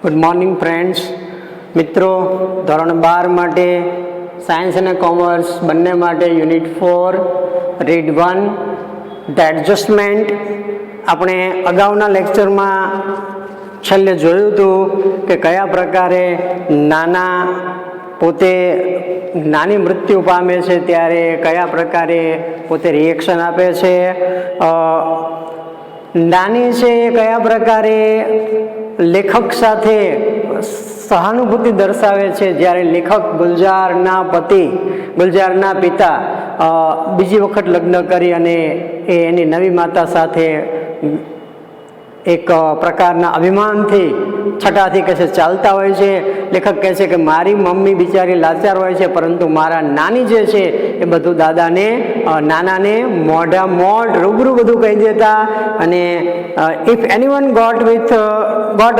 Good morning friends. મિત્રો, ધોરણ 12 માટે સાયન્સ અને કોમર્સ બંને માટે યુનિટ 4 રીડ 1 ધ એડજસ્ટમેન્ટ. આપણે અગાઉના લેક્ચરમાં છેલ્લે જોયું હતું કે કયા પ્રકારે પોતે નાની મૃત્યુ પામે છે ત્યારે કયા પ્રકારે પોતે રિએક્શન આપે છે. નાની છે એ કયા પ્રકારે લેખક સાથે સહાનુભૂતિ દર્શાવે છે જ્યારે લેખક ગુલજારના પિતા બીજી વખત લગ્ન કરી અને એની નવી માતા સાથે એક પ્રકારના અભિમાનથી છટાથી કહે છે ચાલતા હોય છે. લેખક કહે છે કે મારી મમ્મી બિચારી લાચાર હોય છે, પરંતુ મારા નાની જે છે એ બધું નાનાને મોઢ રૂબરૂ બધું કહી દેતા. અને if anyone got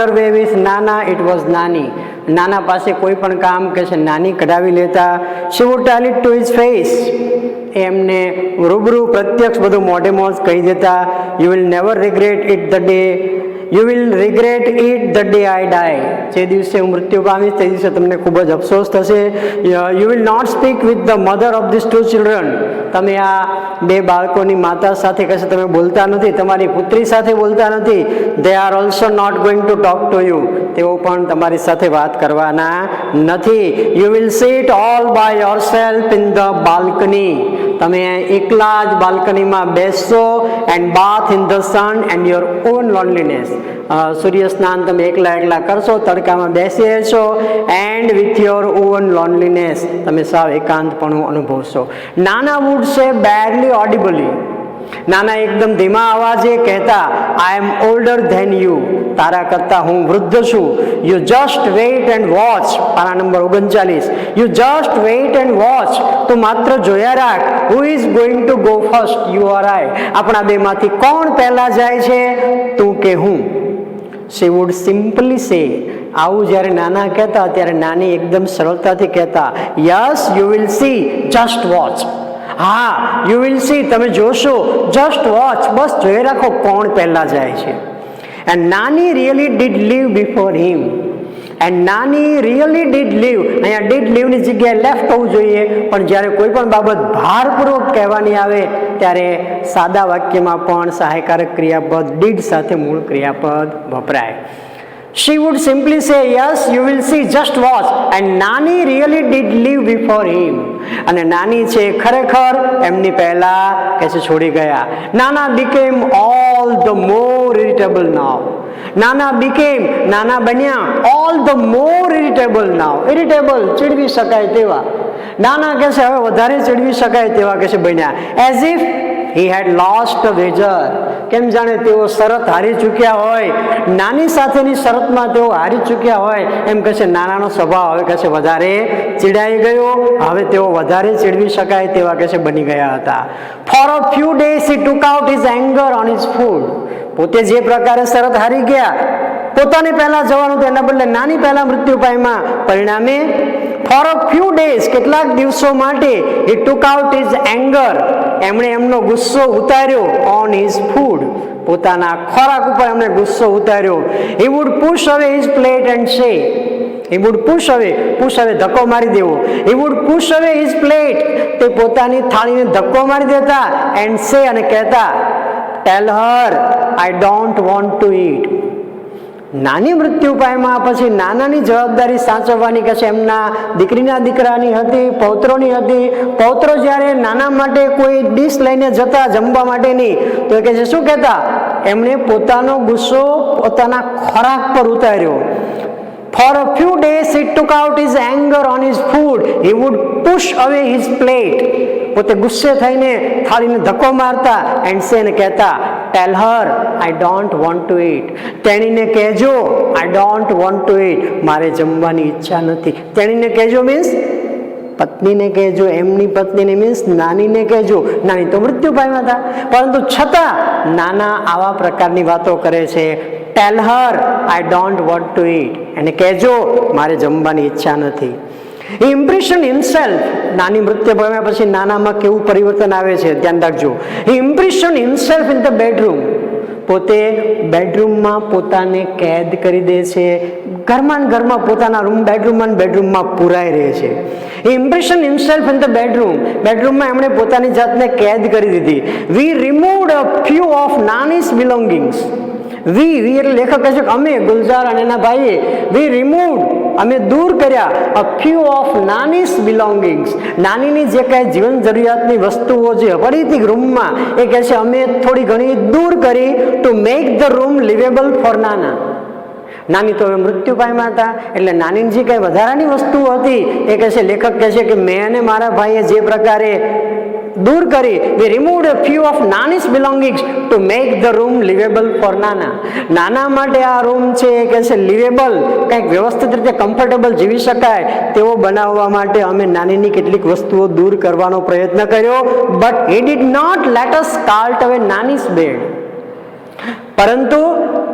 her way with Nana, it was Nani. Nana પાસે કોઈ પણ કામ કહે છે નાની કઢાવી લેતા. She would tell it to his face. એમને રૂબરૂ પ્રત્યક્ષ બધું મોઢે મોજ કહી દેતા. You will never regret it the day I die. જે દિવસે હું મૃત્યુ પામીશ તે દિવસે તમને ખૂબ જ અફસોસ થશે. You will not speak with the mother of this 2 children. તમે આ 2 બાળકોની માતા સાથે કહેશે તમે બોલતા નથી, તમારી પુત્રી સાથે બોલતા નથી. They are also not going to talk to you. તેઓ પણ તમારી સાથે વાત કરવાના નથી. You will sit all by yourself in the balcony. તમે એકલા જ બાલ્કનીમાં બેસશો and bath in the sun and your own loneliness. સૂર્ય સ્નાન તમે એકલા કરશો, તડકામાં બેસી રહેશો and with your own loneliness. તમે સાવ એકાંતપણું અનુભવશો. નાના વુડ સે બેરલી ઓડિબલી. નાના એકદમ ધીમા અવાજે કહેતા I am older than you. તારા કરતા હું વૃદ્ધ છું. You just wait and watch. પાના number 39. You just wait and watch. તું માત્ર જોયા રાખ. Who is going to go first, you or I. આપણા બેમાંથી કોણ પહેલા જાય છે, તું કે હું. શી વુડ સિમ્પલી સે. આવું જ્યારે નાના કહેતા ત્યારે નાની એકદમ સરળતાથી કહેતા yes you will see, just watch. હા, યુ વિલ સી, તમે જોશો. જસ્ટ વોચ, બસ જોઈ રાખો કોણ પહેલા જાય છે. And Nani really did leave before him. And Nani really did leave. અહીંયા ડીડ લીવની જગ્યાએ લેફ્ટ હોવું જોઈએ, પણ જ્યારે કોઈ પણ બાબત ભારપૂર્વક કહેવાની આવે ત્યારે સાદા વાક્યમાં પણ સહાયકારક ક્રિયાપદ ડીડ સાથે મૂળ ક્રિયાપદ વપરાય. She would simply say, yes, you will see, just watch. And Nani really did live before him. અને નાની છે ખરેખર એમની પહેલા કે છે છોડી ગયા. નાના became all the more irritable now. નાના બન્યા all the more irritable now. Irritable, ચીડવી શકાય તેવા. નાના કે છે હવે વધારે ચીડવી શકાય તેવા કે છે બન્યા. As if he had lost a wager. કેમ જાણે તેઓ શરત હારી ચૂક્યા હોય. નાની સાથેની શરતમાં તેઓ હારી ચૂક્યા હોય એમ કહે છે. નાનાનો સ્વભાવ હવે કહે છે વધારે ચીડાઈ ગયો. હવે તેઓ વધારે ચીડવી શકાય તેવા કહે છે બની ગયા હતા. For a few days he took out his anger on his food. પોતે જે પ્રકારે શરત હારી ગયા, પોતાની પહેલા જવાનું તેના બદલે નાની પહેલા મૃત્યુ પામ્યા. પરિણામે for a few days, કેટલાક દિવસો માટે he took out his anger. એમણે એમનો ગુસ્સો ઉતાર્યો on his food. પોતાના ખોરાક ઉપર એમણે ગુસ્સો ઉતાર્યો. he would push away his plate and say, push away ધક્કો મારી દેવો. he would push away his plate. તે પોતાની થાળીને ધક્કો મારી દેતા and say અને કહેતા tell her I don't want to eat. નાની મૃત્યુ પામ્યા પછી નાનાની જવાબદારી સાચવવાની કે છે એમના દીકરાની હતી, પૌત્રોની હતી. પૌત્રો જ્યારે નાના માટે કોઈ ડીશ લઈને જતા જમવા માટેની તો કે છે શું કહેતા, એમણે પોતાનો ગુસ્સો પોતાના ખોરાક પર ઉતાર્યો. For a few days he took out his anger on his food. He would push away his plate. પોતે ગુસ્સે થઈને થાળીને ધક્કો મારતા and say ને કહેતા tell her I don't want to eat. તેણીને કહેજો I don't want to eat. મારે જમવાની ઈચ્છા નથી. તેણીને કહેજો મીન્સ પત્નીને કહેજો. એમની પત્નીને મીન્સ નાનીને કહેજો. નાની તો મૃત્યુ પામ્યા હતા, પરંતુ છતાં નાના આવા પ્રકારની વાતો કરે છે. tell her I don't want to eat. એને કહેજો મારે જમવાની ઈચ્છા નથી. He impressioned himself. નાની મૃત્યુ પામ્યા પછી નાનામાં કેવું પરિવર્તન આવે છે ધ્યાન રાખજો. He impressioned himself in the bedroom. પોતે બેડરૂમમાં પોતાને કેદ કરી દે છે. ઘરમાં ને ઘરમાં પોતાના બેડરૂમમાં પુરાઈ રહે છે. ઇમ્પ્રેશન હિમસેલ્ફ ઇન ધ બેડરૂમમાં એમણે પોતાની જાતને કેદ કરી દીધી. We removed a few of Nani's belongings. We એટલે લેખક કહે છે કે અમે, ગુલઝાર અને એના ભાઈએ, વી રિમૂવડ, અમે દૂર કર્યા, અ ફ્યુ ઓફ નાનીસ બિલોંગિંગ્સ, નાનીની જે કાંઈ જીવન જરૂરિયાતની વસ્તુઓ જે પડી હતી રૂમમાં, એ કહે છે અમે થોડી ઘણી દૂર કરી, to make the room liveable for Nana. Nani તો હવે મૃત્યુ પામ્યા હતા, એટલે નાનીની જે કાંઈ વધારાની વસ્તુઓ હતી એ કહે છે, લેખક કહે છે કે મેં અને મારા ભાઈએ જે પ્રકારે દૂર કરી, we removed a few of Nani's belongings to make the room livable for નાના. નાના માટે આ રૂમ છે કે છે લિવેબલ, કંઈક વ્યવસ્થિત રીતે કમ્ફર્ટેબલ જીવી શકાય તેવો બનાવવા માટે અમે નાનીની કેટલીક વસ્તુઓ દૂર કરવાનો પ્રયત્ન કર્યો. But he did not let us cart away Nani's bed. પરંતુ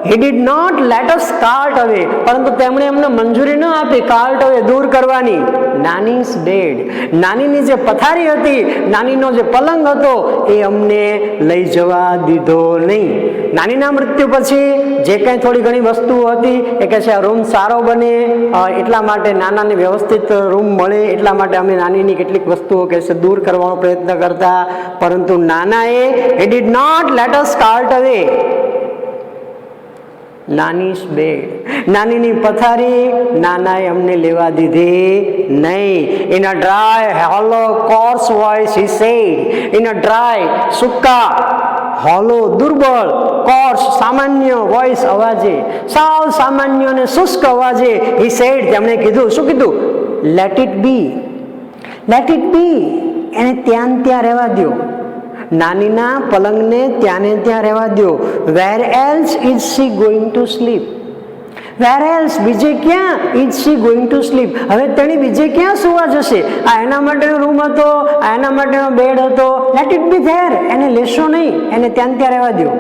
he did not let us cart away, પરંતુ તેમણે એમને મંજૂરી ન આપી cart away, દૂર કરવાની, નાનીસ બેડ, નાનીની જે પથારી હતી, નાનીનો જે પલંગ હતો એ અમને લઈ જવા દીધો નહીં. નાનીના મૃત્યુ પછી જે કંઈ થોડી ઘણી વસ્તુઓ હતી એ કહે છે આ રૂમ સારો બને એટલા માટે, નાનાને વ્યવસ્થિત રૂમ મળે એટલા માટે અમે નાનીની કેટલીક વસ્તુઓ કહે છે દૂર કરવાનો પ્રયત્ન કરતા, પરંતુ નાનાએ he did not let us cart away Nani's bed, નાનીની પથારી નાનાએ અમને લેવા દીધી નહીં. In a dry hollow coarse voice he said, in a dry સૂકા, હોલો દુર્બળ, કોર્સ સામાન્ય વોઇસ અવાજે, સાવ સામાન્ય અને શુષ્ક અવાજે હી સેડ, તેમણે કીધું, શું કીધું? Let it be, let it be, એને ત્યાં રહેવા દો, નાનીના પલંગને ત્યાં રહેવા દો. Where else is she going to sleep, where else, બીજે ક્યાં, is she going to sleep, હવે તેણી બીજે ક્યાં સુવા જશે? આ એના માટેનો રૂમ હતો, આ એના માટેનો બેડ હતો, લેટ ઇટ બી ધેર, એને લેશો નહીં, એને ત્યાં રહેવા દો.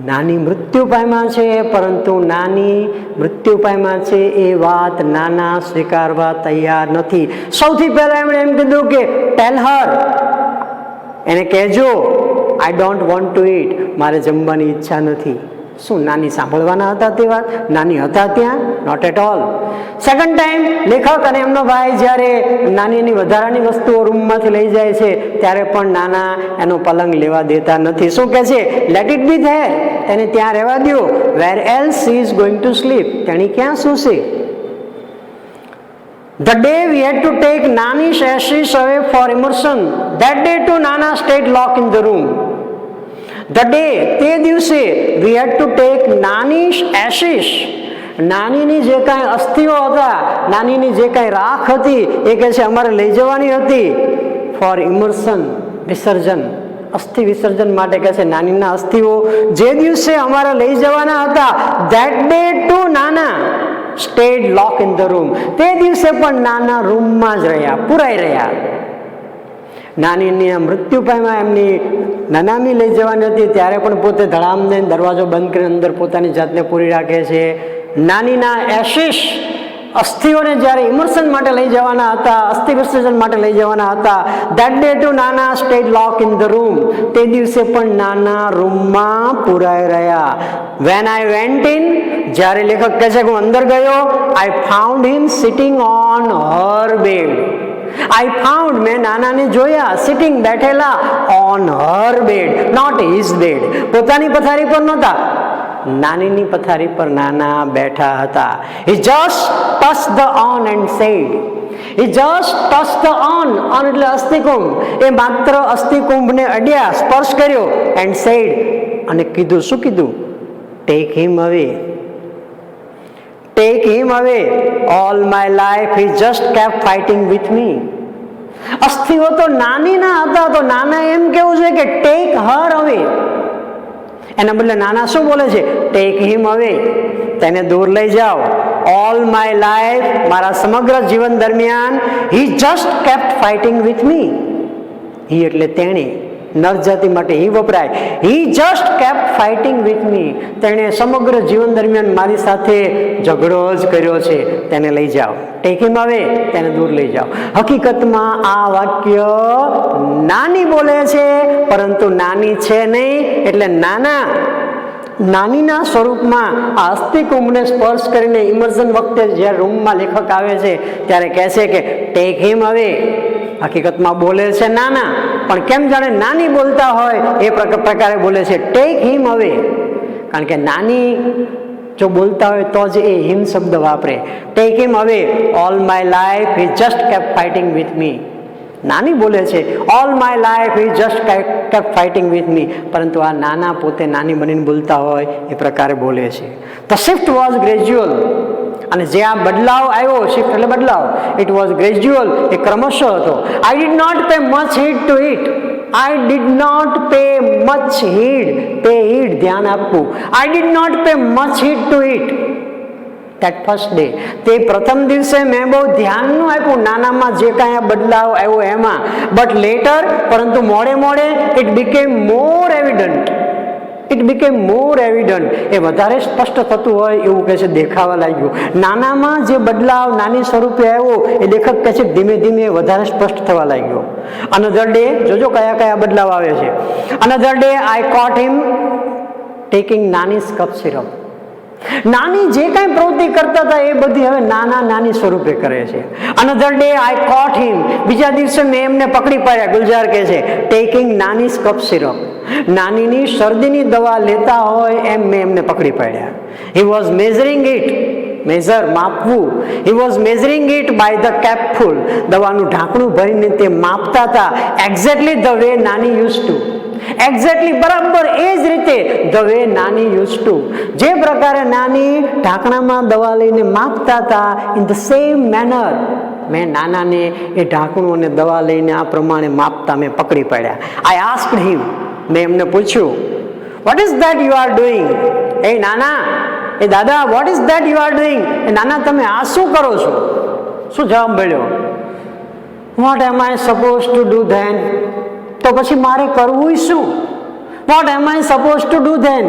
નાની મૃત્યુ પામ્યા છે, પરંતુ નાની મૃત્યુ પામ્યા છે એ વાત નાના સ્વીકારવા તૈયાર નથી. સૌથી પહેલા એમણે એમ કીધું કે ટેલ હર, એને કહેજો, I don't want to eat, મારે જમવાની ઈચ્છા નથી. શું નાની સાંભળવાના હતા તે વાત? નાની હતા ત્યાં? Not at all. Second time લેખક અને એમનો ભાઈ જ્યારે નાનીની વધારાની વસ્તુઓ રૂમમાંથી લઈ જાય છે ત્યારે પણ નાના એનો પલંગ લેવા દેતા નથી. શું કહે છે? લેટ ઇટ બી ધેર, એને ત્યાં રહેવા દો. Where else she is going to sleep, તેણી ક્યાં સૂશે? The day we had to take Nani's ashes away for immersion, that day too Nana stayed locked in the room. The day, તે દિવસે, we had to take Nani's ashes, નાનીની જે કાંઈ અસ્થિઓ હતા, નાનીની જે કાંઈ રાખ હતી એ કહે છે અમારે લઈ જવાની હતી ફોર ઇમર્શન, વિસર્જન, અસ્થિ વિસર્જન માટે કહે છે. નાનીના અસ્થિઓ જે દિવસે અમારે લઈ જવાના હતા, that day too નાના stayed lock in the room, તે દિવસે પણ નાના રૂમમાં જ રહ્યા, પુરાઈ રહ્યા. નાનીની મૃત્યુ પામ્યા, એમની નનામી લઈ જવાની હતી ત્યારે પણ પોતે ધડામને દરવાજો બંધ કરીને અંદર પોતાની જાતને પૂરી રાખે છે. નાનીના એશિશ અસ્થિઓને જ્યારે ઇમર્શન માટે લઈ જવાના હતા, અસ્થિ વિસર્જન માટે લઈ જવાના હતા, that day too નાના stayed lock in the room, તે દિવસે પણ નાના રૂમમાં પુરાઈ રહ્યા. when I went in, જ્યારે લેખક કહે છે કે હું અંદર ગયો, I found him sitting on her bed. I found, મેં નાનાને જોયા, સિટિંગ, બેઠેલા, on her bed, not his bed, પોતાની પથારી પર નહોતા, નાનીની પથારી પર નાના બેઠા હતા. He just touched the on and said, he just touched the on, on એટલે અસ્થિકુંભ, એ માત્ર અસ્થિકુંભને અડ્યા, સ્પર્શ કર્યો, and said, અને કીધું, શું કીધું? Take him away, take him away, all my life he just kept fighting with me. અસ્થિઓ તો નાનીના હતા, તો નાના એમ કેવું છે કે ટેક હર અવે, એના બદલે નાના શું બોલે છે? ટેક હિમ અવે, તેને દૂર લઈ જાઓ. ઓલ માય લાઈફ, મારા સમગ્ર જીવન દરમિયાન, he just kept fighting with me. He એટલે તેણે, નરજાતિ માટે હી વપરાય. He just kept fighting with me, તેણે સમગ્ર જીવન દરમિયાન મારી સાથે ઝઘડો જ કર્યો છે, તેને લઈ જાઓ. ટેક હિમ અવે, તેને દૂર લઈ જાઓ. હકીકતમાં આ વાક્ય નાની બોલે છે, પરંતુ નાની છે નહીં, એટલે નાના નાનીના સ્વરૂપમાં આ અસ્થિકુંભને સ્પર્શ કરીને ઇમર્શન વખતે જ્યારે રૂમમાં લેખક આવે છે ત્યારે કહે છે કે ટેક હિમ અવે. હકીકતમાં બોલે છે નાના, પણ કેમ જાણે નાની બોલતા હોય એ પ્રકારે બોલે છે ટેક હિમ અવે. કારણ કે નાની જો બોલતા હોય તો જ એ હિમ શબ્દ વાપરે. ટેક હિમ અવે, all my life he just kept fighting with મી. નાની બોલે છે all my life he just kept fighting with મી, પરંતુ આ નાના પોતે નાની બનીને બોલતા હોય એ પ્રકારે બોલે છે. The shift was gradual. અને જે આ બદલાવ આવ્યો, શિફ્ટ એટલે બદલાવ, ઇટ વોઝ ગ્રેજ્યુઅલ, એ ક્રમશઃ હતો. I did not pay much heed to it. I did not pay much heed, pay heed ધ્યાન આપવું. I did not pay much heed to it that first day. તે પ્રથમ દિવસે મેં બહુ ધ્યાન ન આપ્યું નાનામાં જે કાંઈ બદલાવ આવ્યો એમાં. બટ લેટર, પરંતુ મોડે મોડે it became more evident. It became more evident. એ વધારે સ્પષ્ટ થતું હોય એવું કહે છે દેખાવા લાગ્યું. નાનામાં જે બદલાવ નાની સ્વરૂપે આવ્યો એ લેખક કહે છે ધીમે ધીમે વધારે સ્પષ્ટ થવા લાગ્યો. અનધર ડે, જોજો કયા કયા બદલાવ આવે છે. Another day I caught him taking Nani's cough syrup. નાની જે કાંઈ પ્રવૃત્તિ કરતા હતા એ બધી હવે નાની સ્વરૂપે કરે છે. અનધર ડે આઈ કોટ હિમ, બીજા દિવસે મેં એમને પકડી પાડ્યા. ગુલજાર કહે છે ટેકિંગ નાનીઝ કફ સિરપ. નાનીની શરદીની દવા લેતા હોય એમ મેં એમને પકડી પાડ્યા. He was measuring it, measure માપવું. He was measuring it by the capful. દવાનું ઢાંકણું ભરીને તે માપતા હતા. Exactly the way Nani used to. Exactly બરાબર એ જ રીતે the way Nani used to. જે પ્રકારે નાની ઢાંકણામાં દવા લઈને માપતા હતા, ઇન ધ સેમ મેનર મેં નાનાને એ ઢાંકણું અને દવા લઈને આ પ્રમાણે માપતા મેં પકડી પાડ્યા. આઈ આસ્ક્ડ હિમ, મેં એમને પૂછ્યું what is that you are doing. એ નાના, એ દાદા, what is that you are doing. એ નાના, તમે આ શું કરો છો? શું જવાબ મળ્યો? What am I suppose to do then. તો પછી મારે કરવું શું? What am I suppose to do then?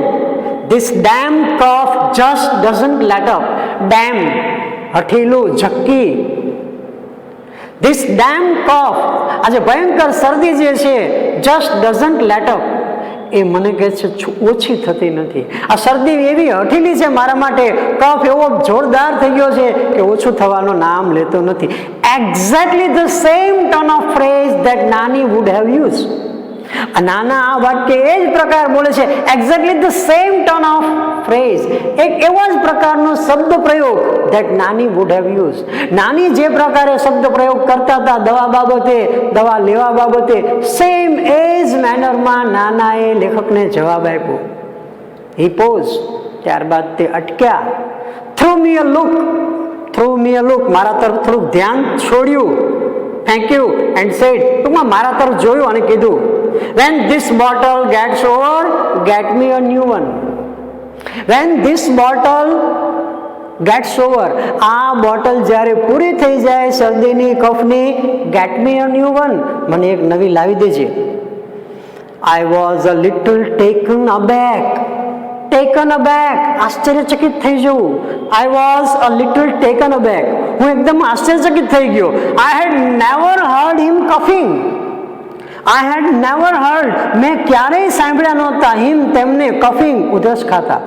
This damn cough just doesn't let up. Damn, હઠીલું, ઝક્કી. ધીસ ડેમ કફ, આજે ભયંકર શરદી જે છે, જસ્ટ ડઝન્ટ લેટ અપ, એ મને કહે છે ઓછી થતી નથી. આ શરદી એવી હઠીલી છે મારા માટે, કફ એવો જોરદાર થઈ ગયો છે કે ઓછું થવાનું નામ લેતો નથી. Exactly the same turn of phrase that Nani would have use. Nana આ વાક્ય એ જ પ્રકાર બોલે છે. Exactly the same turn of phrase, એક એવો જ પ્રકારનો શબ્દ પ્રયોગ that Nani would have use. નાની જે પ્રકારે શબ્દ પ્રયોગ કરતા હતા દવા બાબતે, દવા લેવા બાબતે, સેમ એ જ મેનરમાં નાનાએ લેખકને જવાબ આપ્યો. હી પોઝ, ત્યારબાદ તે અટક્યા. થ્રુ મી અ લુક, થ્રુ મી અ લુક, મારા તરફ થોડુંક ધ્યાન છોડ્યું. થેન્ક યુ એન્ડ સેડ, ટૂંકમાં મારા તરફ જોયું અને કીધું when this bottle gets over, get me a new one. when this bottle gets over, આ બોટલ જ્યારે પૂરી થઈ જાય શરદીની, કફની, get me a new one, મને એક નવી લાવી દેજે. I was a little taken aback. taken aback, આશ્ચર્યચકિત થઈ જવું. I was a little taken aback, હું એકદમ આશ્ચર્યચકિત થઈ ગયો. I had never heard him coughing. I had never heard, મેં ક્યારેય સાંભળ્યા નહોતા, હિમ તેમને, કફિંગ ઉધરસ ખાતા.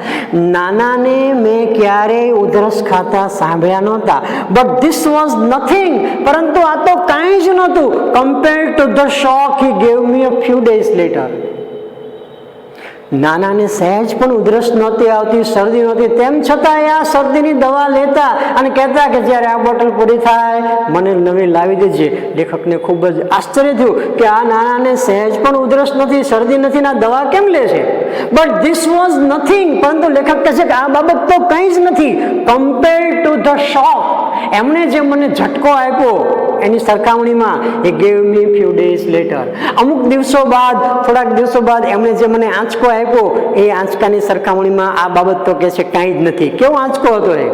નાનાને મેં ક્યારેય ઉધરસ ખાતા સાંભળ્યા નહોતા. બટ ધીસ વોઝ નથિંગ, પરંતુ આ તો કાંઈ જ નહોતું compared to the shock he gave me a few days later. નાનાને સહેજ પણ ઉધરસ નહોતી આવતી, શરદી નહોતી, તેમ છતાં આ શરદીની દવા લેતા અને કહેતા કે જ્યારે આ બોટલ પૂરી થાય મને નવી લાવી દેજે. લેખકને ખૂબ જ આશ્ચર્ય થયું કે આ નાનાને સહેજ પણ ઉધરસ નથી, શરદી નથી, આ દવા કેમ લે છે? બટ ધીસ વોઝ નથિંગ, પરંતુ લેખક કહે છે કે આ બાબત તો કંઈ જ નથી કમ્પેર્ડ ટુ ધ શોક, એમણે જે મને ઝટકો આપ્યો એની સરખામણીમાં. એ gave me few days later, અમુક દિવસો બાદ, થોડાક દિવસો બાદ એમણે જે મને આંચકો આપ્યો એ આંચકાની સરખામણીમાં આ બાબત તો કહે છે કાંઈ જ નથી. કેવો આંચકો હતો એ?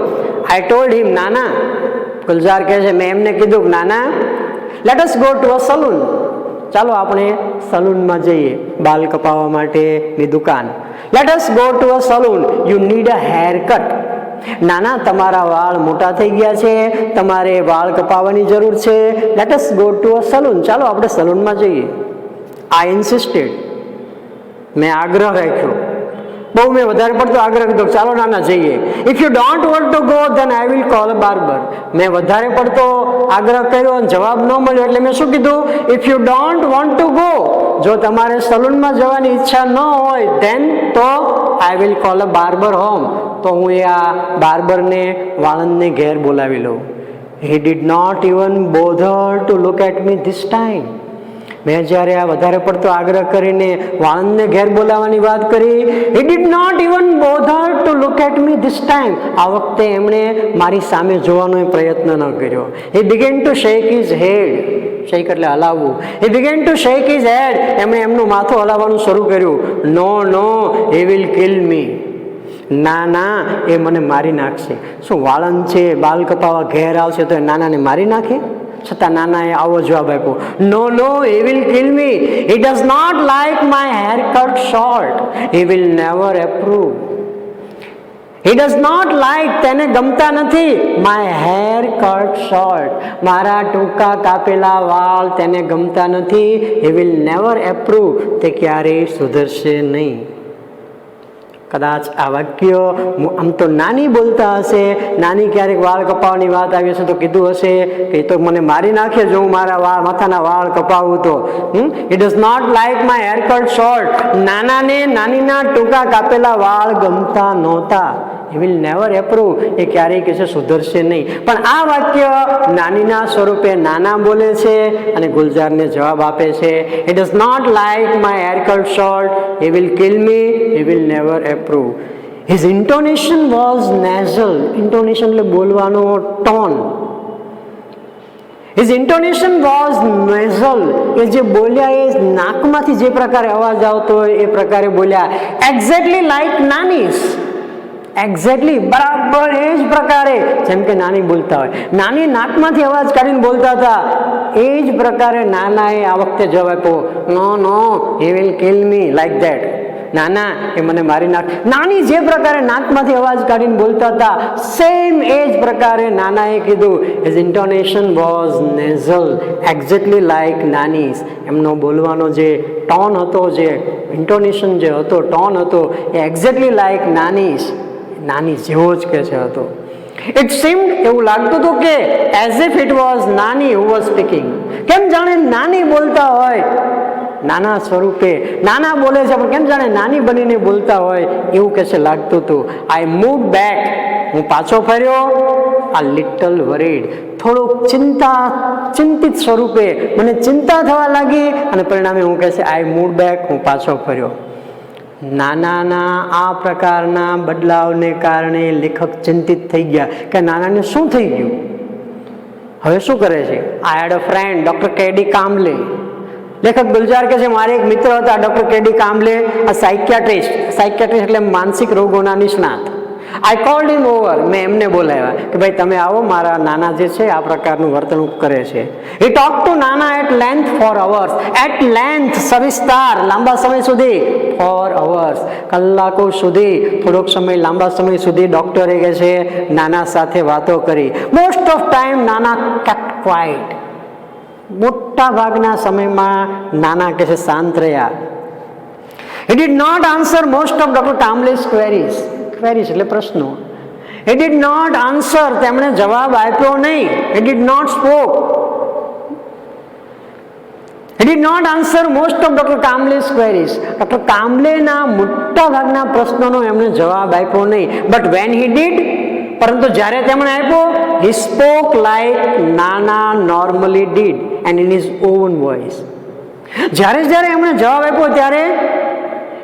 આઈ ટોલ્ડ હિમ, નાના, ગુલઝાર કહે છે મેં એમને કીધું કે નાના, let us go to a salon, ચાલો આપણે સલૂનમાં જઈએ, બાલ કપાવવા માટેની દુકાન. Let us go to a salon, you need a hair cut. નાના, તમારા વાળ મોટા થઈ ગયા છે, તમારે વાળ કપાવવાની જરૂર છે. Let us go to a salon, ચાલો આપણે સલૂનમાં જઈએ. આઈ ઇન્સિસ્ટેડ, મેં આગ્રહ રાખ્યો. બહુ મેં વધારે પડતો આગ્રહ કર્યો, ચાલો નાના જઈએ. If you don't want to go than I will call a barber. મેં વધારે પડતો આગ્રહ કર્યો અને જવાબ ન મળ્યો એટલે મેં શું કીધું? If you don't want to go, જો તમારે સલૂનમાં જવાની ઈચ્છા ન હોય ધેન તો I will call a barber home, તો હું એ આ બાર્બરને, વાળંદને ઘેર બોલાવી લઉં. He did not even bother to look at me this time. મેં જ્યારે આ વધારે પડતો આગ્રહ કરીને વાળંદને ઘેર બોલાવવાની વાત કરી, he did not even bother to look at me this time. આ વખતે એમણે મારી સામે જોવાનો પ્રયત્ન ન કર્યો. He began to shake his head. Shake એટલે હલાવવું. He began to shake his head. એમણે એમનું માથું હલાવવાનું શરૂ કર્યું. No no, he will kill me. ના ના, એ મને મારી નાખશે. શું વાળંદ છે, બાલ કપાવા ઘેર આવશે તો એ નાનાને મારી નાખે? છતાં નાનાએ આવો જવાબ આપ્યો, no no, he will kill me. He does not like my hair cut short. He will never approve. He does not like, તેને ગમતા નથી, માય હેર કટ શોર્ટ, મારા ટૂંકા કાપેલા વાળ તેને ગમતા નથી. હી વિલ નેવર એપ્રૂવ, તે ક્યારેય સુધરશે નહીં. કદાચ આ વાક્ય આમ તો નાની બોલતા હશે, નાની ક્યારેક વાળ કપાવવાની વાત આવી હશે તો કીધું હશે કે તો મને મારી નાખે જો હું મારા માથાના વાળ કપાવું તો. It does not like my hair cut short. નાનાને નાનીના ટૂંકા કાપેલા વાળ ગમતા નહોતા. હી વિલ નેવર એપ્રૂવ, એ ક્યારેય કહેશે સુધરશે નહીં. પણ આ વાક્ય નાનીના સ્વરૂપે નાના બોલે છે અને ગુલજારને જવાબ આપે છે, it does not like my hair cut short. He will kill me. He will never approve. His intonation was nasal. Intonation એટલે બોલવાનો ટોન. His intonation was nasal. એ જે બોલ્યા એ નાકમાંથી જે પ્રકારે અવાજ આવતો હોય એ પ્રકારે બોલ્યા. Exactly like Nani's. એક્ઝેક્ટલી બરાબર એ જ પ્રકારે જેમ કે નાની બોલતા હોય, નાની નાકમાંથી અવાજ કાઢીને બોલતા હતા, એ જ પ્રકારે નાનાએ આ વખતે જવાબ આપ્યો, no no, he will kill me like that. નાના, એ મને મારી નાખ. નાની જે પ્રકારે નાકમાંથી અવાજ કાઢીને બોલતા હતા સેમ એ જ પ્રકારે નાનાએ કીધું. His intonation was nasal, exactly like nani's. એમનો બોલવાનો જે ટોન હતો, જે ઇન્ટોનેશન જે હતો, ટોન હતો, એ એક્ઝેક્ટલી લાઈક નાનીસ, નાની જેવો જ કે છે હતો. ઇટ સીમ્ડ, એવું લાગતું હતું કે એઝ ઇફ ઇટ વોઝ નાની હુ વોઝ સ્પીકિંગ. કેમ જાણે નાની બોલતા હોય, નાના સ્વરૂપે નાના બોલે છે પણ કેમ જાણે નાની બનીને બોલતા હોય એવું કે છે લાગતું હતું. આઈ મૂવ બેક, હું પાછો ફર્યો. આ લિટલ વરીડ, થોડુંક ચિંતિત સ્વરૂપે મને ચિંતા થવા લાગી અને પરિણામે હું કહે છે આઈ મૂવ બેક, હું પાછો ફર્યો. નાનાના આ પ્રકારના બદલાવને કારણે લેખક ચિંતિત થઈ ગયા કે નાનાને શું થઈ ગયું, હવે શું કરે છે. આઈ હેડ અ ફ્રેન્ડ ડોક્ટર કેડી કામ્બલે. લેખક ગુલજાર કહે છે મારે એક મિત્ર હતા ડોક્ટર કેડી કામ્બલે, આ સાયકિયાટ્રિસ્ટ એટલે માનસિક રોગોના નિષ્ણાત. આઈ કોલ્ડ હિમ ઓવર, મેં એમને બોલાવ્યા કે ભાઈ તમે આવો, મારા નાના જે છે આ પ્રકારનું વર્તણૂક કરે છે. He talk to nana at length for hours. At length, સવિસ્તાર, લાંબા સમય સુધી. ફોર અવર્સ, કલાકો સુધી, થોડોક સમય, લાંબા સમય સુધી ડોક્ટરે કહે છે નાના સાથે વાતો કરી. Most of time nana kept quiet. મોટા ભાગના સમયમાં નાના કહે છે શાંત રહ્યા. He did not answer most of doctor Kamble's queries. Queries એટલે પ્રશ્નો. હી ડીડ નોટ આન્સર, તેમણે જવાબ આપ્યો નહીં. He did not spoke. He did not answer most of doctor Kamble's queries. Doctor કામ્બલેના મોટા ભાગના પ્રશ્નોનો એમણે જવાબ આપ્યો નહીં. બટ વેન હી ડીડ, પરંતુ જ્યારે તેમણે આપ્યો, હી સ્પોક લાઈક નાના normally did and in his own voice. જ્યારે એમણે જવાબ આપ્યો ત્યારે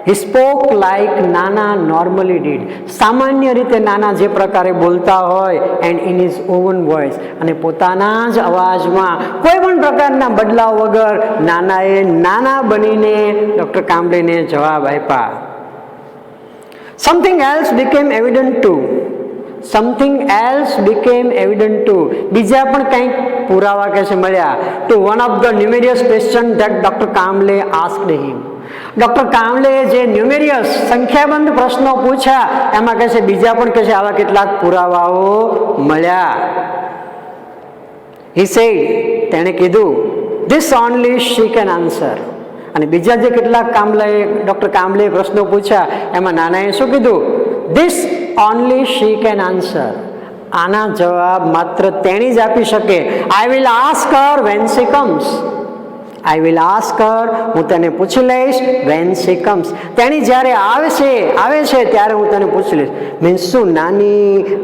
હી સ્પોક લાઈક નાના નોર્મલી ડીડ, સામાન્ય રીતે નાના જે પ્રકારે બોલતા હોય, and in his own voice, અને પોતાના જ અવાજમાં કોઈ પણ પ્રકારના બદલાવ વગર નાનાએ નાના બનીને ડોક્ટર કામ્બલેને જવાબ આપ્યા. Something else became evident too. Something else became evident too, બીજા પણ કંઈક પુરાવા કે છે મળ્યા. To one of the numerous question that doctor Kamble asked him. Doctor Kamble જે ન્યુમેરિયસ સંખ્યાબંધ પ્રશ્નો પૂછ્યા એમાં કહે છે બીજા પણ કહે છે આવા કેટલાક પુરાવાઓ મળ્યા. હી સેડ, તેણે કીધું, this only she can answer. અને બીજા જે કેટલાક ડૉક્ટર કામલેએ પ્રશ્નો પૂછ્યા એમાં નાનાએ શું કીધું? This only she can answer. આના જવાબ માત્ર તેણી જ આપી શકે. I will ask her when she comes. I will ask her, હું તેને પૂછી લઈશ. વેન શી કમ્સ, તેણી જ્યારે આવે છે ત્યારે હું તેને પૂછી લઈશ. મીન્સ શું?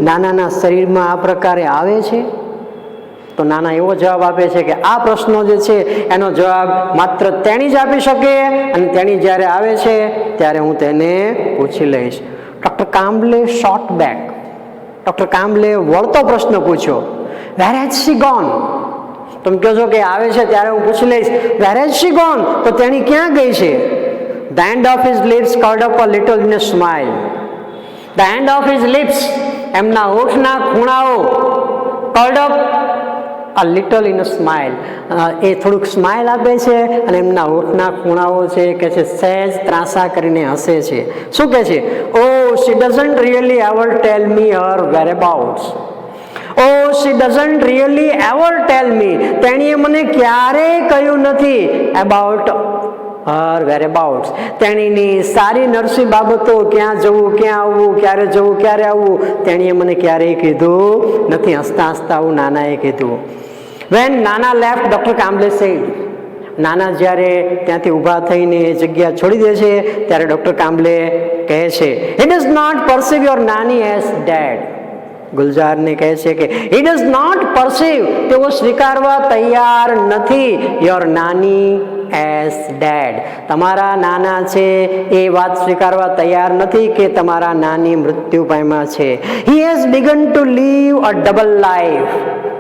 નાનાના શરીરમાં આ પ્રકારે આવે છે? તો નાના એવો જવાબ આપે છે કે આ પ્રશ્નો જે છે એનો જવાબ માત્ર તેણી જ આપી શકે, અને તેણી જ્યારે આવે છે ત્યારે હું તેને પૂછી લઈશ. Doctor Kamble shot back. Doctor Kamble વળતો પ્રશ્ન પૂછ્યો, વેર હેઝ શી ગોન? તમે કહો છો કે આવે છે ત્યારે હું પૂછી લઈશ, વેર હેઝ શી ગોન? તો તેણી ક્યાં ગઈ છે? The end of his lips curled up a little in a smile. The end of his lips, એમના હોઠના ખૂણાઓ, curled up a little in a smile, એ થોડુંક સ્માઇલ આપે છે, અને એમના હોઠના ખૂણાઓ છે કે છે સહેજ ત્રાંસા કરીને હસે છે. શું કહે છે? Oh, she doesn't really ever tell me her whereabouts. Oh, she doesn't really ever tell me. તેણીએ મને ક્યારેય કહ્યું નથી about her whereabouts. તેણીની સારી નરસી બાબતો, ક્યાં જવું, ક્યાં આવવું, ક્યારે જવું, ક્યારે આવવું, તેણીએ મને ક્યારેય કીધું નથી. હસતા હસતા આવું નાનાએ કીધું. When Nana left, Dr. Kamble said, નાના જ્યારે ત્યાંથી ઊભા થઈને એ જગ્યા છોડી દે છે ત્યારે ડૉક્ટર કામ્બલે કહે છે, he does not perceive your nanny as dead. ગુલજારને કહે છે કે he does not perceive, તેઓ સ્વીકારવા તૈયાર નથી, your nanny as dead. તમારા નાના છે એ વાત સ્વીકારવા તૈયાર નથી કે તમારા નાની મૃત્યુ પામ્યા છે. he has begun to live a double life.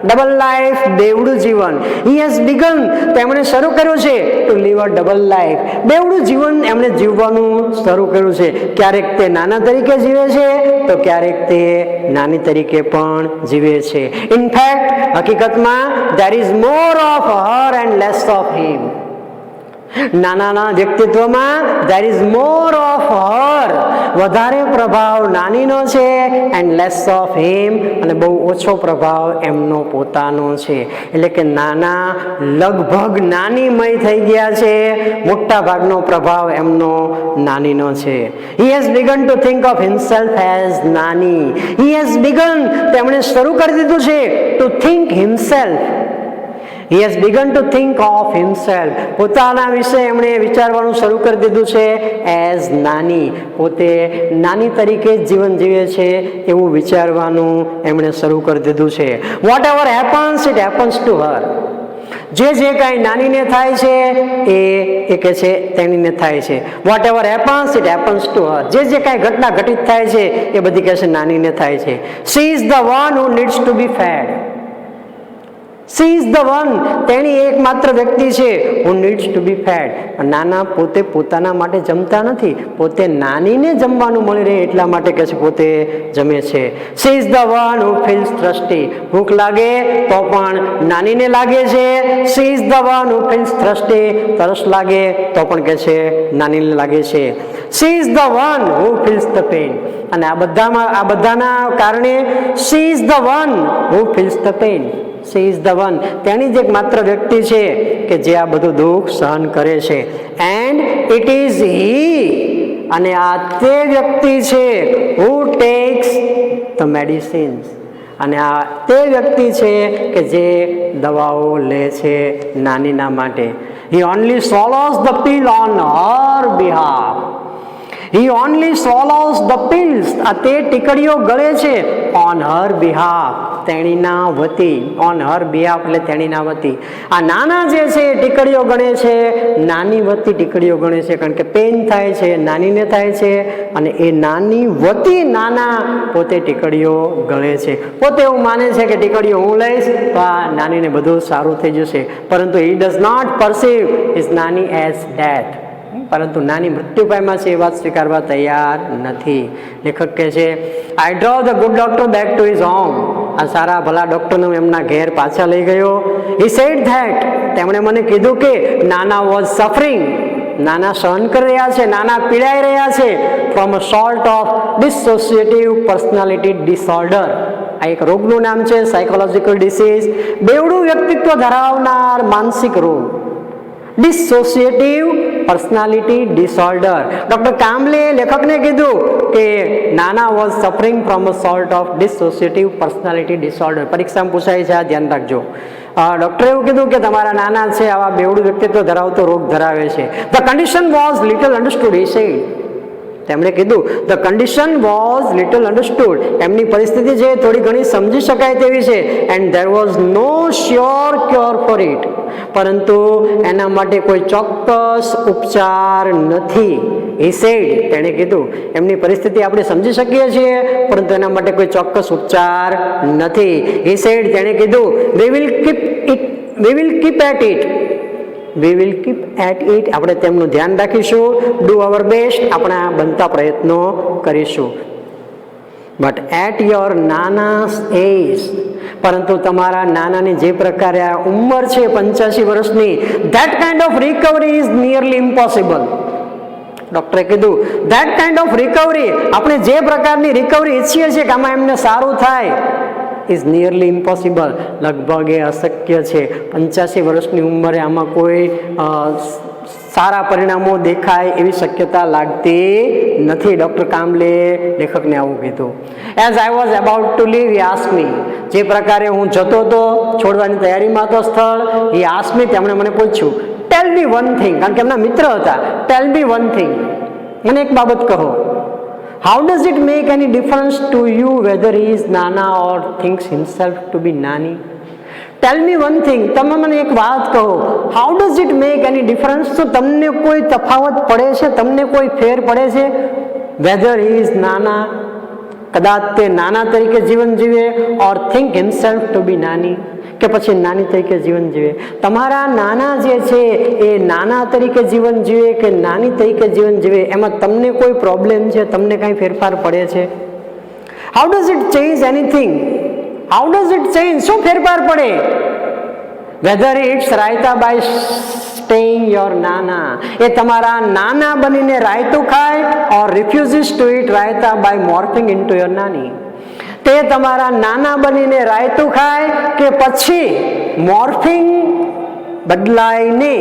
Double life, બેવડું જીવન. he has begun, તેમણે શરૂ કર્યું છે to live a double life. બેવડું જીવન એમણે જીવવાનું શરૂ કર્યું છે. ક્યારેક તે નાના તરીકે જીવે છે તો ક્યારેક તે નાની તરીકે પણ જીવે છે. in fact, હકીકતમાં there is more of her and less of him. નાનાના વ્યક્તિત્વમાં there is more of her, વધારે પ્રભાવ નાનીનો છે, and less of him, અને બહુ ઓછો પ્રભાવ એમનો પોતાનો છે. એટલે કે નાના લગભગ નાનીમય થઈ ગયા છે, મોટા ભાગનો પ્રભાવ એમનો નાનીનો છે. he has begun to think of himself as નાની. he has begun, તેમણે શરૂ કરી દીધું છે to think himself. He has begun to think of himself. પોતાના વિશે એમણે વિચારવાનું શરૂ કરી દીધું છે as નાની. પોતે નાની તરીકે જીવન જીવે છે એવું વિચારવાનું એમણે શરૂ કરી દીધું છે. Whatever happens, it happens to her. જે કાંઈ નાનીને થાય છે એ કહે છે તેણીને થાય છે. Whatever happens, it happens to her. જે કાંઈ ઘટના ઘટિત થાય છે એ બધી કહે છે નાનીને થાય છે. She is the one who needs to be fed. She is the one, તેણી એકમાત્ર વ્યક્તિ છે who needs to be fed. નાના પોતે પોતાના માટે જમતા નથી, પોતે નાનીને જમવાનું મળી રહે એટલા માટે કહે છે પોતે જમે છે. She is the one who feels thirsty. ભૂખ લાગે તો પણ નાનીને લાગે છે. She is the one who feels thirsty. તરસ લાગે તો પણ કહે છે નાનીને લાગે છે. She is the one who feels the pain. અને આ બધાના કારણે she is the one who feels the pain. She is the one, તેની જ એક માત્ર વ્યક્તિ છે કે જે આ બધું દુઃખ સહન કરે છે. And it is he, અને આ તે વ્યક્તિ છે who takes the medicines, અને આ તે વ્યક્તિ છે કે જે દવાઓ લે છે નાનીના માટે. He only swallows the pill on her behalf. He only swallows the pills, આ તે ટીકડીઓ ગળે છે on her behalf, તેણીના વતી. on her behalf એટલે તેણીના વતી. આ નાના જે છે ટીકડીઓ ગણે છે, નાની વતી ટીકડીઓ ગણે છે, કારણ કે પેન થાય છે નાનીને થાય છે, અને એ નાની વતી નાના પોતે ટીકડીઓ ગળે છે. પોતે એવું માને છે કે ટીકડીઓ હું લઈશ તો આ નાનીને બધું સારું થઈ જશે, પરંતુ he does not perceive his નાની as death. પરંતુ નાની મૃત્યુ પામ્યા છે એ વાત સ્વીકારવા તૈયાર નથી. લેખક કહે છે, I drove the good doctor back to his home. આ સારા ભલા ડોક્ટરને એમના ઘેર પાછા લઈ ગયો. હી સેડ ધેટ, તેમણે મને કીધું કે નાના વોઝ સફરિંગ, નાના સહન કરી રહ્યા છે, નાના પીડાઈ રહ્યા છે from a sort of dissociative personality disorder. આ એક રોગનું નામ છે, સાયકોલોજીકલ ડિસીઝ, બેવડું વ્યક્તિત્વ ધરાવનાર માનસિક રોગ. Dissociative personality disorder. ડોક્ટર કામલે લેખકને કીધું કે નાના was suffering from a sort of dissociative personality disorder. પરીક્ષામાં પૂછાય છે, આ ધ્યાન રાખજો. ડોક્ટરે એવું કીધું કે તમારા નાના છે આવા બેવડું વ્યક્તિત્વ ધરાવતો રોગ ધરાવે છે. The condition was little understood, he said. તેમણે કીધું the condition was little understood, એમની પરિસ્થિતિ છે થોડી ઘણી સમજી શકાય તેવી છે. And there was no sure cure for it, પરંતુ એના માટે કોઈ ચોક્કસ ઉપચાર નથી. હી સેડ, તેણે કીધું એમની પરિસ્થિતિ આપણે સમજી શકીએ છીએ પરંતુ એના માટે કોઈ ચોક્કસ ઉપચાર નથી. હી સેડ, તેણે કીધું we will keep at it. We will keep at it, આપણે તેમનું ધ્યાન રાખીશું. ડુ અવર બેસ્ટ, આપણા બનતા પ્રયત્નો કરીશું. બટ એટ યોર નાનાસ એજ, પરંતુ તમારા નાનાની જે પ્રકારે આ ઉંમર છે 85 વર્ષની, that kind of recovery is nearly impossible. ડૉક્ટરે કીધું ધેટ કાઇન્ડ ઓફ રિકવરી, આપણે જે પ્રકારની રિકવરી ઈચ્છીએ છીએ કે આમાં એમને સારું થાય, ઇઝ નિયરલી ઇમ્પોસિબલ, લગભગ એ અશક્ય છે. 85 વર્ષની ઉંમરે આમાં કોઈ સારા પરિણામો દેખાય એવી શક્યતા લાગતી નથી. ડૉક્ટર કામલે લેખકને આવું કીધું. As I was about to leave, he asked me, જે પ્રકારે હું જતો હતો, છોડવાની તૈયારીમાં હતો સ્થળ, હી આસ્ક્ડ મી, તેમણે મને પૂછ્યું ટેલ મી વન થિંગ, કારણ કે એમના મિત્ર હતા. ટેલ મી વન થિંગ, મને એક બાબત કહો. How does it make any difference to you whether he is Nana or thinks himself to be Nani? Tell me one thing, તમે મને એક વાત કહો. How does it make any difference, તો તમને કોઈ તફાવત પડે છે, તમને કોઈ ફેર પડે છે? વેધર હી ઇઝ નાના, કદાચ તે નાના તરીકે જીવન જીવે, ઓર થિંક હિમસેલ્ફ ટુ બી નાની, કે પછી નાની તરીકે જીવન જીવે. તમારા નાના જે છે એ નાના તરીકે જીવન જીવે કે નાની તરીકે જીવન જીવે, એમાં તમને કોઈ પ્રોબ્લેમ છે, તમને કાંઈ ફેરફાર પડે છે? How does it change anything? How does it change, શું ફેરફાર પડે? Whether it's raita by staying your nana, એ તમારા નાના બનીને રાયતું ખાય, or refuses to eat raita by morphing into your nani, તે તમારા નાના બનીને રાયતું ખાય કે પછી મોર્ફિંગ બદલાઈને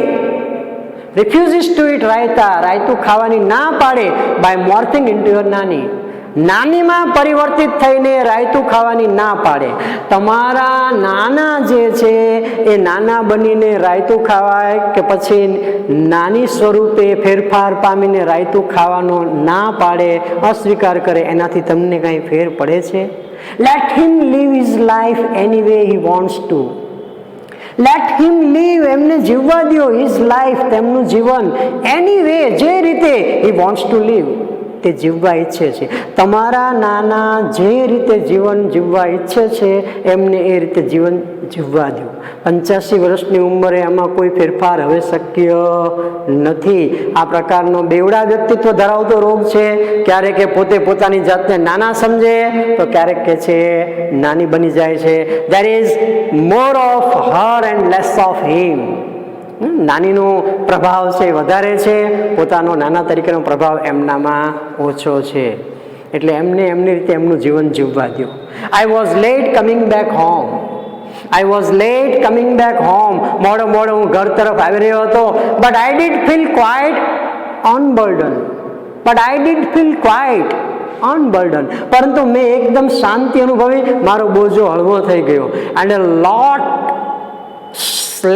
રિફ્યુઝિસ ટુ ઇટ રાયતું ખાવાની ના પાડે બાય મોર્ફિંગ ઇન્ટુ યોર નાની, નાનીમાં પરિવર્તિત થઈને રાયતું ખાવાની ના પાડે. તમારા નાના જે છે એ નાના બનીને રાયતું ખાવાય કે પછી નાની સ્વરૂપે ફેરફાર પામીને રાયતું ખાવાનો ના પાડે, અસ્વીકાર કરે, એનાથી તમને કાંઈ ફેર પડે છે? Let him live his life any way he wants to. Let him live, એમને જીવવા દો, હિઝ લાઈફ, તેમનું જીવન, એની વે, જે રીતે હી વોન્ટ્સ ટુ લીવ, તે જીવવા ઈચ્છે છે. તમારા નાના જે રીતે જીવન જીવવા ઈચ્છે છે એમને એ રીતે જીવન જીવવા દો. 85 વર્ષની ઉંમરે આમાં કોઈ ફેરફાર હવે શક્ય નથી. આ પ્રકારનો બેવડા વ્યક્તિત્વ ધરાવતો રોગ છે. ક્યારેક કે પોતે પોતાની જાતને નાના સમજે તો ક્યારેક કે છે નાની બની જાય છે. There is more of her and less of him. નાનીનો પ્રભાવ છે વધારે છે, પોતાનો નાના તરીકેનો પ્રભાવ એમનામાં ઓછો છે. એટલે એમને એમની રીતે એમનું જીવન જીવવા દો. I was late coming back home. I was late coming back home. મોડો હું ઘર તરફ આવી રહ્યો હતો. But I did feel quite unburden. પરંતુ મેં એકદમ શાંતિ અનુભવી, મારો બોજો હળવો થઈ ગયો. And a lot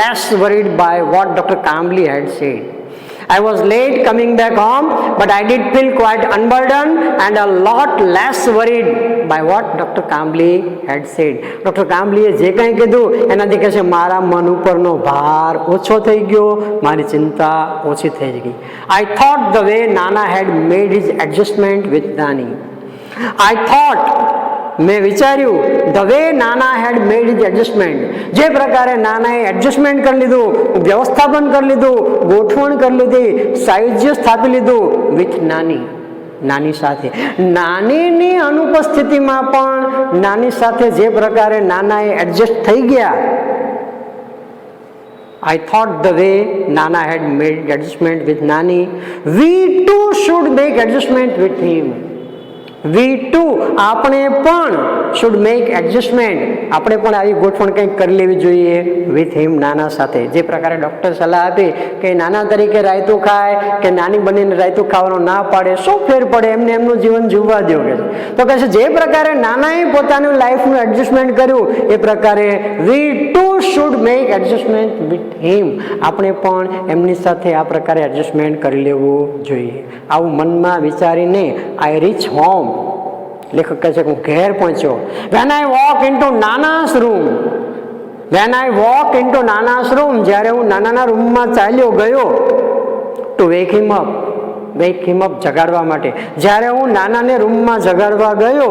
less worried by what Dr. Kamble had said. I was late coming back home, but I did feel quite unburdened and a lot less worried by what Dr. Kamble had said. Dr. Kamble જે કંઈ કીધું એનાથી કહે છે મારા મન ઉપરનો ભાર ઓછો થઈ ગયો, મારી ચિંતા ઓછી થઈ ગઈ. I thought the way Nana had made his adjustment with Nani. મેં વિચાર્યું ધ વે નાના હેડ મેડ ઇઝ એડજસ્ટમેન્ટ, જે પ્રકારે નાનાએ એડજસ્ટમેન્ટ કરી લીધું, વ્યવસ્થાપન કરી લીધું, ગોઠવણ કરી લીધી, સાયુજ્ય સ્થાપી લીધું વિથ નાની સાથે. નાનીની અનુપસ્થિતિમાં પણ નાની સાથે જે પ્રકારે નાનાએ એડજસ્ટ થઈ ગયા, I thought the way Nana had made adjustment with Nani, we too should make adjustment with him. We too આપણે પણ શુડ મેક એડજસ્ટમેન્ટ, આપણે પણ આવી ગોઠવણ કંઈક કરી લેવી જોઈએ વિથ હિમ, નાના સાથે. જે પ્રકારે ડૉક્ટર સલાહ આપી કે નાના તરીકે રાયતું ખાય કે નાની બનીને રાયતું ખાવાનું ના પાડે, શું ફેર પડે, એમને એમનું જીવન જીવવા દો કે તો કહે છે જે પ્રકારે નાનાએ પોતાનું લાઈફનું એડજસ્ટમેન્ટ કર્યું એ પ્રકારે we too should make adjustment with him, આપણે પણ એમની સાથે આ પ્રકારે એડજસ્ટમેન્ટ કરી લેવું જોઈએ. આવું મનમાં વિચારીને આઈ રીચ હોમ, લેખક કહે છે હું ઘેર પહોંચ્યો. When I walk into nana's room, when I walk into nana's room, જ્યારે હું નાનાના રૂમમાં ચાલ્યો ગયો to wake him up, wake him up જગાડવા માટે, જ્યારે હું નાનાને રૂમમાં જગાડવા ગયો,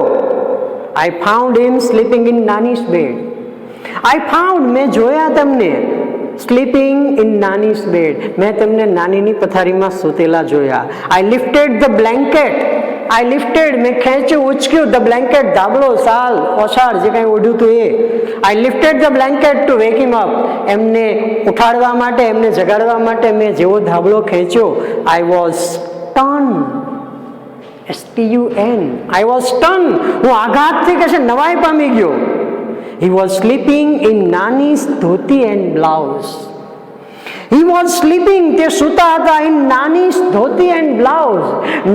I found him sleeping in nani's bed. I found, મેં જોયા તેમને સ્લીપિંગ ઇન નાનીસ બેડ, મેં તેમને નાનીની પથારીમાં સૂતેલા જોયા. I lifted the blanket, I lifted, મેં ખેંચ્યું, ઉચક્યું, ધ બ્લેન્કેટ, ધાબળો, શાલ, ઓછાળ જે કંઈ ઓઢ્યું હતું એ. I lifted the blanket to wake him up, એમને ઉઠાડવા માટે, એમને જગાડવા માટે મેં જેવો ધાબળો ખેંચ્યો, I was stun, STUN, I was stun, હું આઘાતથી કશે નવાઈ પામી ગયો. He was sleeping in Nani's dhoti and blouse. He was sleeping, તે સૂતા હતા in Nani's dhoti and blouse.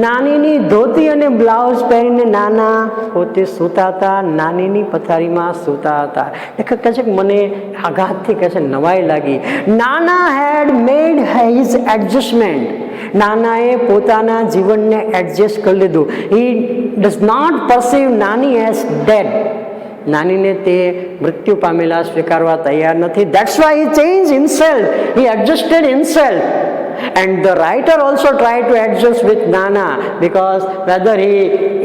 નાનીની ધોતી અને બ્લાઉઝ પહેરીને નાના પોતે સૂતા હતા, નાનીની પથારીમાં સૂતા હતા. લેખક કહે છે કે મને આઘાતથી કહે છે નવાઈ લાગી. નાના હેડ મેડ હિઝ એડજસ્ટમેન્ટ, નાનાએ પોતાના જીવનને એડજસ્ટ કરી લીધું. He does not perceive નાની એઝ ડેડ, નાનીને તે મૃત્યુ પામેલા સ્વીકારવા તૈયાર નથી. That's why he changed himself, he adjusted himself. And the writer also tried to adjust with Nana, because whether he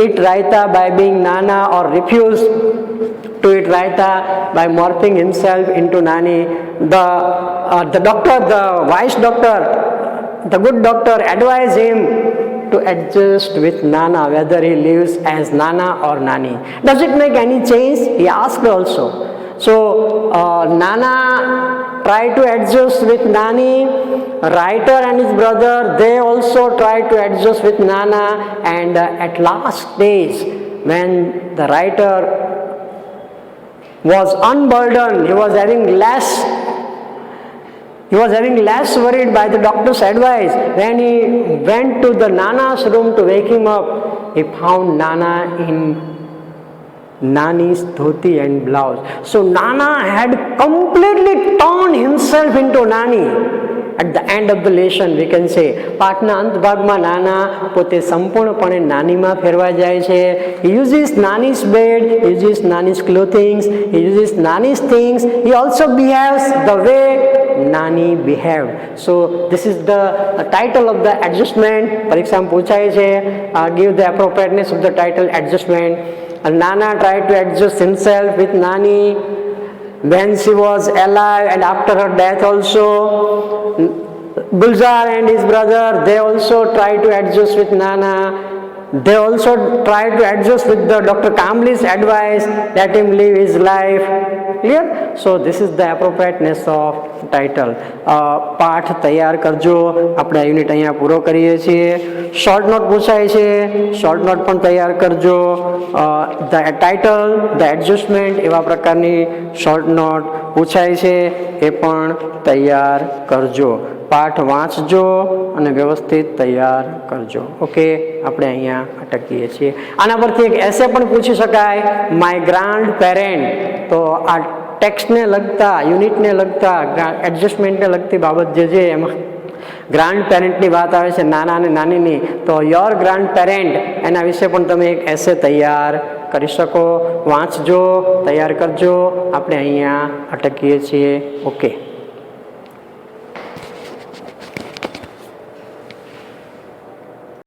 eat raita by being Nana or refused to eat raita by morphing himself into Nani, the doctor, the wise doctor, the good doctor advised him to adjust with Nana, whether he lives as Nana or Nani. Does it make any change? He asked also. So Nana tried to adjust with Nani. Writer and his brother, they also tried to adjust with Nana. And at last stage, when the writer was unburdened, he was having less worried by the doctor's advice. When he went to the Nana's room to wake him up, he found Nana in Nani's dhoti and blouse. So Nana had completely turned himself into Nani. At the end of the lesson we can say, પાઠના અંત ભાગમાં નાના પોતે સંપૂર્ણપણે નાનીમાં ફેરવાઈ જાય છે. He uses Nani's bed, he uses Nani's clothing, he uses Nani's things, he also behaves the way Nani behaved. So this is the title of the adjustment. પરીક્ષામાં પૂછાય છે, give the appropriateness of the title adjustment. Nana tried to adjust himself with Nani when she was alive and after her death also. Gulzar and his brother, they also tried to adjust with Nana. They also tried to adjust with the Dr. Kambli's advice, let him live his life. Clear? So this is the appropriateness of title. પાઠ તૈયાર કરજો. આપણે આ unit અહીંયા પૂરો કરીએ છીએ. Short note પૂછાય છે, શોર્ટ નોટ પણ તૈયાર કરજો. ધ ટાઇટલ, ધ એડજસ્ટમેન્ટ એવા પ્રકારની શોર્ટ નોટ પૂછાય છે, એ પણ તૈયાર કરજો. પાઠ વાંચજો અને વ્યવસ્થિત તૈયાર કરજો. ઓકે, આપણે અહીંયા અટકીએ છીએ. આના પરથી એક એસે પણ પૂછી શકાય, માય ગ્રાન્ડ પેરેન્ટ. તો આ ટેક્સ્ટને લગતા, યુનિટને લગતા, એડજસ્ટમેન્ટને લગતી બાબત જે છે એમાં ગ્રાન્ડ પેરેન્ટની વાત આવે છે, નાના અને નાનીની. તો યોર ગ્રાન્ડ પેરેન્ટ એના વિશે પણ તમે એક એસે તૈયાર કરી શકો. વાંચજો, તૈયાર કરજો. આપણે અહીંયા અટકીએ છીએ. ઓકે.